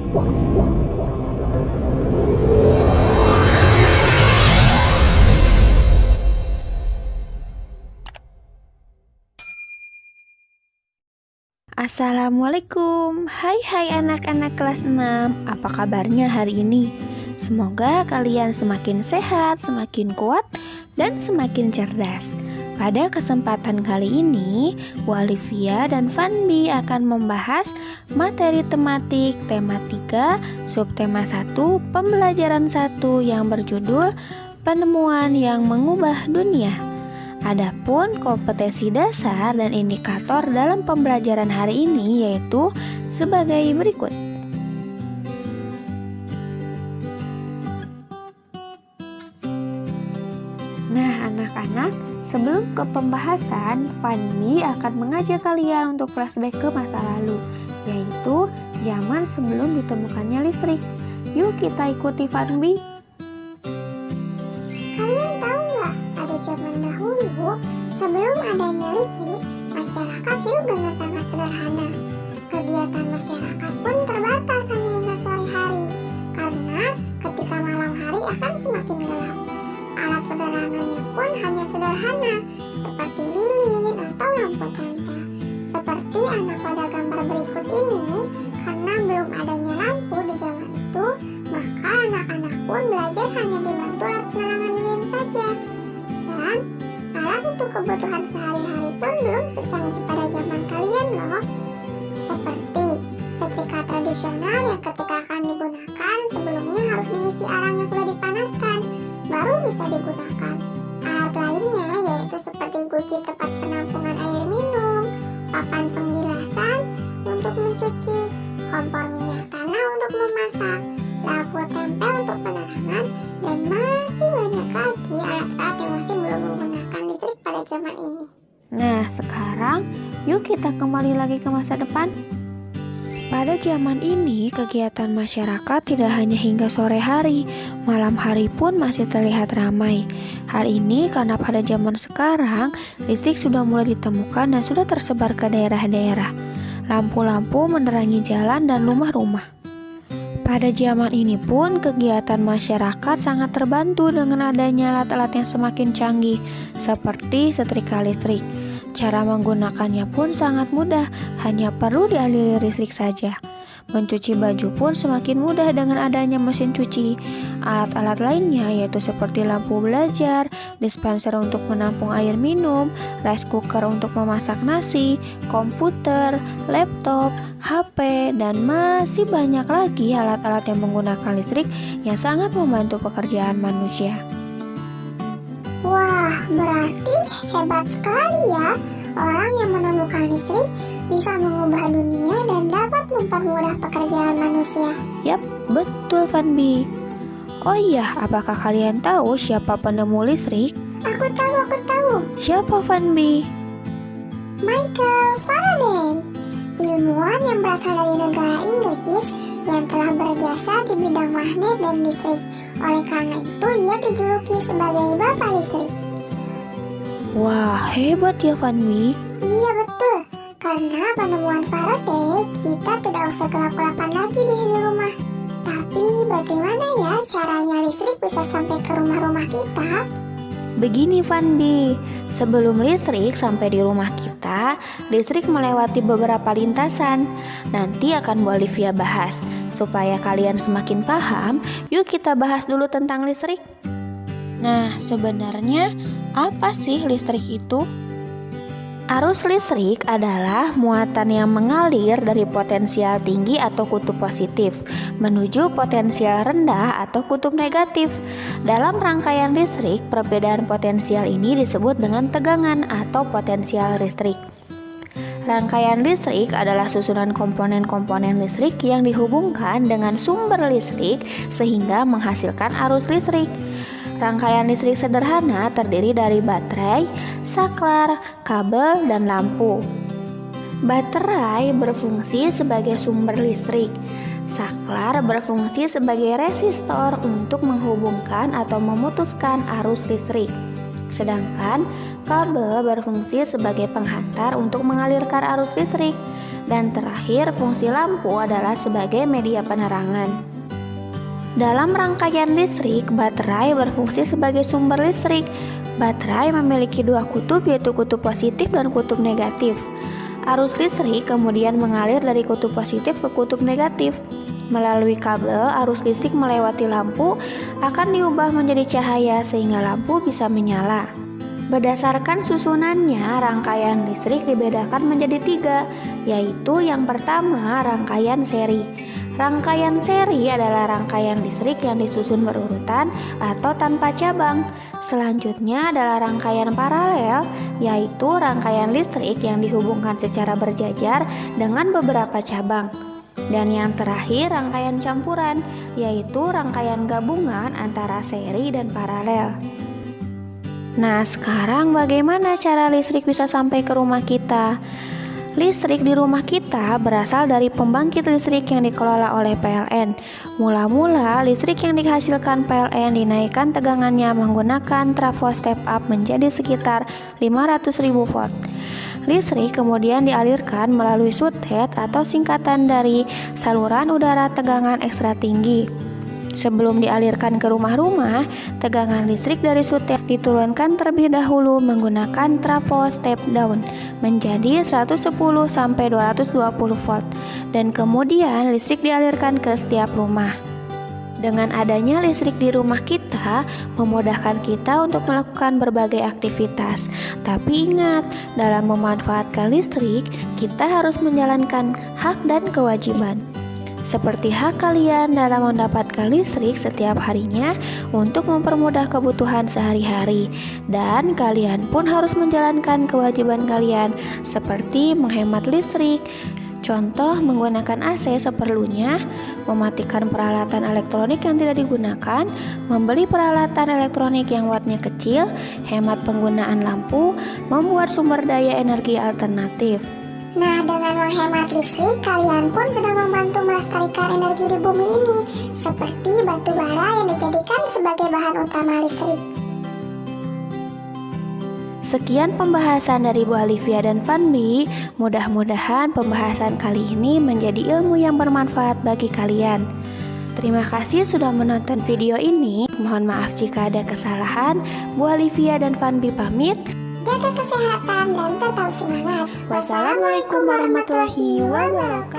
Assalamualaikum. Hai anak-anak kelas 6. Apa kabarnya hari ini? Semoga kalian semakin sehat, semakin kuat, dan semakin cerdas. Pada kesempatan kali ini, Bu Alivia dan Fanbi akan membahas materi tematik tema 3, subtema 1, pembelajaran 1 yang berjudul Penemuan yang Mengubah Dunia. Adapun kompetensi dasar dan indikator dalam pembelajaran hari ini yaitu sebagai berikut. Nah anak-anak, sebelum ke pembahasan, Fanny akan mengajak kalian untuk flashback ke masa lalu, yaitu zaman sebelum ditemukannya listrik. Yuk kita ikuti Fanny. Kalian tahu nggak, pada zaman dahulu, sebelum adanya listrik, masyarakat hidup dengan sangat sederhana. Kegiatan masyarakat pun terbatas hanya hingga sore hari, karena ketika malam hari akan semakin gelap. Alat penerangannya pun hanya sederhana, seperti lilin atau lampu tempel. Seperti anak pada gambar berikut ini, karena belum adanya lampu di zaman itu, maka anak-anak pun belajar hanya dibantu alat penerangan lilin saja. Dan alat untuk kebutuhan sehari-hari pun belum secanggih pada zaman kalian loh. Seperti setrika tradisional yang ketika akan digunakan sebelumnya harus diisi arang yang sudah dipanaskan, baru bisa digunakan. Alat lainnya yaitu seperti guci tempat penampungan air minum, papan penggilasan untuk mencuci, kompor minyak tanah untuk memasak, lampu tempel untuk penerangan, dan masih banyak lagi alat-alat yang masih belum menggunakan listrik pada zaman ini. Nah sekarang yuk kita kembali lagi ke masa depan. Pada zaman ini, kegiatan masyarakat tidak hanya hingga sore hari, malam hari pun masih terlihat ramai. Hal ini karena pada zaman sekarang, listrik sudah mulai ditemukan dan sudah tersebar ke daerah-daerah. Lampu-lampu menerangi jalan dan rumah-rumah. Pada zaman ini pun, kegiatan masyarakat sangat terbantu dengan adanya alat-alat yang semakin canggih, seperti setrika listrik. Cara menggunakannya pun sangat mudah, hanya perlu dialiri listrik saja. Mencuci baju pun semakin mudah dengan adanya mesin cuci. Alat-alat lainnya yaitu seperti lampu belajar, dispenser untuk menampung air minum, rice cooker untuk memasak nasi, komputer, laptop, HP, dan masih banyak lagi alat-alat yang menggunakan listrik yang sangat membantu pekerjaan manusia. Wah, berarti hebat sekali ya. Orang yang menemukan listrik bisa mengubah dunia dan dapat mempermudah pekerjaan manusia. Yap, betul Fanbi. Oh iya, apakah kalian tahu siapa penemu listrik? Aku tahu. Siapa Fanbi? Michael Faraday, ilmuwan yang berasal dari negara Inggris yang telah berjasa di bidang magnet dan listrik. Oleh karena itu, ia dijuluki sebagai Bapak Listrik. Wah, hebat ya Fanbi. Iya betul, karena penemuan Faraday, kita tidak usah gelap-gelapan lagi di rumah. Tapi bagaimana ya caranya listrik bisa sampai ke rumah-rumah kita? Begini Fanbi, sebelum listrik sampai di rumah kita, listrik melewati beberapa lintasan. Nanti akan Bu Alivia bahas. Supaya kalian semakin paham, yuk kita bahas dulu tentang listrik. Nah, sebenarnya apa sih listrik itu? Arus listrik adalah muatan yang mengalir dari potensial tinggi atau kutub positif menuju potensial rendah atau kutub negatif. Dalam rangkaian listrik, perbedaan potensial ini disebut dengan tegangan atau potensial listrik. Rangkaian listrik adalah susunan komponen-komponen listrik yang dihubungkan dengan sumber listrik sehingga menghasilkan arus listrik. Rangkaian listrik sederhana terdiri dari baterai, saklar, kabel, dan lampu. Baterai berfungsi sebagai sumber listrik. Saklar berfungsi sebagai resistor untuk menghubungkan atau memutuskan arus listrik. Sedangkan kabel berfungsi sebagai penghantar untuk mengalirkan arus listrik. Dan terakhir, fungsi lampu adalah sebagai media penerangan. Dalam rangkaian listrik, baterai berfungsi sebagai sumber listrik. Baterai memiliki dua kutub, yaitu kutub positif dan kutub negatif. Arus listrik kemudian mengalir dari kutub positif ke kutub negatif. Melalui kabel, arus listrik melewati lampu akan diubah menjadi cahaya sehingga lampu bisa menyala. Berdasarkan susunannya, rangkaian listrik dibedakan menjadi 3, yaitu yang pertama rangkaian seri. Rangkaian seri adalah rangkaian listrik yang disusun berurutan atau tanpa cabang. Selanjutnya adalah rangkaian paralel, yaitu rangkaian listrik yang dihubungkan secara berjajar dengan beberapa cabang. Dan yang terakhir rangkaian campuran, yaitu rangkaian gabungan antara seri dan paralel. Nah, sekarang bagaimana cara listrik bisa sampai ke rumah kita? Listrik di rumah kita berasal dari pembangkit listrik yang dikelola oleh PLN. Mula-mula, listrik yang dihasilkan PLN dinaikkan tegangannya menggunakan trafo step up menjadi sekitar 500.000 volt. Listrik kemudian dialirkan melalui sutet atau singkatan dari saluran udara tegangan ekstra tinggi. Sebelum dialirkan ke rumah-rumah, tegangan listrik dari sutet diturunkan terlebih dahulu menggunakan trafo step down menjadi 110-220 volt dan kemudian listrik dialirkan ke setiap rumah. Dengan adanya listrik di rumah kita, memudahkan kita untuk melakukan berbagai aktivitas. Tapi ingat, dalam memanfaatkan listrik, kita harus menjalankan hak dan kewajiban. Seperti hak kalian dalam mendapatkan listrik setiap harinya untuk mempermudah kebutuhan sehari-hari. Dan kalian pun harus menjalankan kewajiban kalian seperti menghemat listrik. Contoh, menggunakan AC seperlunya, mematikan peralatan elektronik yang tidak digunakan, membeli peralatan elektronik yang wattnya kecil, hemat penggunaan lampu, membuat sumber daya energi alternatif. Nah, dengan menghemat listrik, kalian pun sudah membantu melestarikan energi di bumi ini, seperti batu bara yang dijadikan sebagai bahan utama listrik. Sekian pembahasan dari Bu Alivia dan Fanbi. Mudah-mudahan pembahasan kali ini menjadi ilmu yang bermanfaat bagi kalian. Terima kasih sudah menonton video ini. Mohon maaf jika ada kesalahan. Bu Alivia dan Fanbi pamit. Jaga kesehatan dan tetap semangat. Wassalamualaikum warahmatullahi wabarakatuh.